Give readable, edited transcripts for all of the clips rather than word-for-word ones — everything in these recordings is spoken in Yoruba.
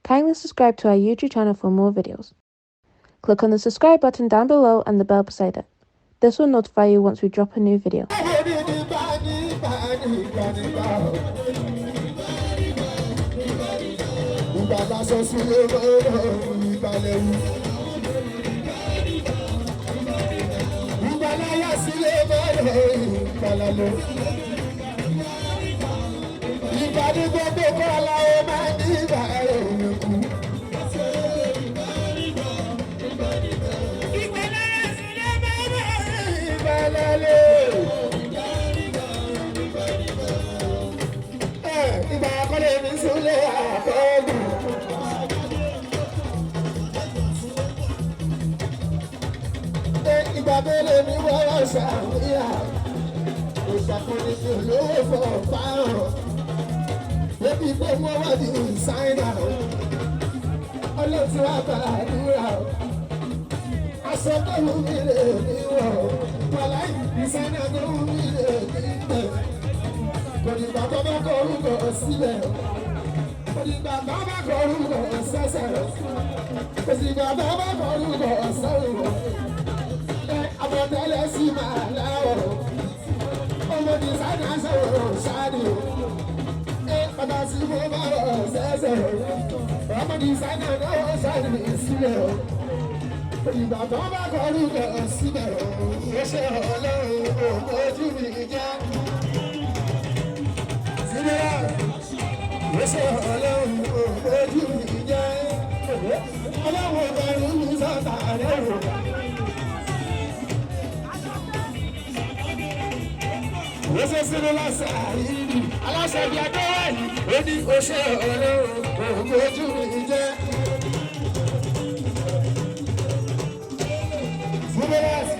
Kindly subscribe to our YouTube channel for more videos. Click on the subscribe button down below and the bell beside it. This will notify you once we drop a new video. bàbá sọ sílé mọ́rọ̀ ìbàlẹ̀ wù. Ìbàláyà sílé mọ́rọ̀ ìbàlẹ̀ lọ. Ìbàdí gbogbo kọ́lá ó máa ní ìbà ẹ̀rọ òyìnbó. Ìbàláyà sílé mọ́rọ̀ ìbàlẹ̀ lọ. Ìbà kọ́lé mi súnlé àbẹ́lú. Ìgbà mélòó ni wọ́n wá ṣàríyá? Ìṣàkóso ti olówó fọ̀ fáwọn. Débi pé wọ́n wá di ṣáínà. Ọlọ́tí wá bá àdúrà. Aṣọ tó wù mí lè níwọ̀. Wàláì ìṣáínà tó wù mí lè nígbẹ̀. Kò dìgbà tó bá kọ orúkọ sílẹ̀. Kò dìgbà tó bá kọ orúkọ sẹ́sẹ̀. Kò dìgbà tó bá kọ orúkọ sẹ́wọ̀n. Abọ́dẹ́lẹ̀ sí máa láwọ̀. Ọmọ dìsáínà sọ̀rọ̀ ṣáàdì. Bàbá sí mo bá rọ̀ sẹ́sẹ̀. Ọmọ dìsáínà náà ṣáàdì sílẹ̀. Kò dìgbà tó bá kọ orúkọ sílẹ̀. Ó ṣe ọlọ́run ojú mi jẹ́. Ṣé ọlọ́run ojú mi jẹ́? Ọlọ́run ọba ìlú sọ̀tà rẹ̀ rò. Ó ṣe sínú lọ́sà yìí. Aláṣẹ ìdí Adéwà yìí. Ó ní ó ṣe ọlọ́run ojú mi jẹ́. Fúnbẹ́lẹ́sì.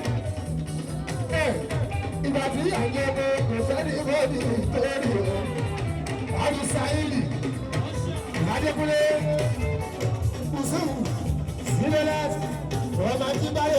Ìgbà tí àjẹ́ mi kò fẹ́ ní bọ́ọ̀dì ìtòrí o. Adusaili, Adékúnlé, Kùsùn, Sílẹ̀lẹ́sì, ọmọ Jíbáyé.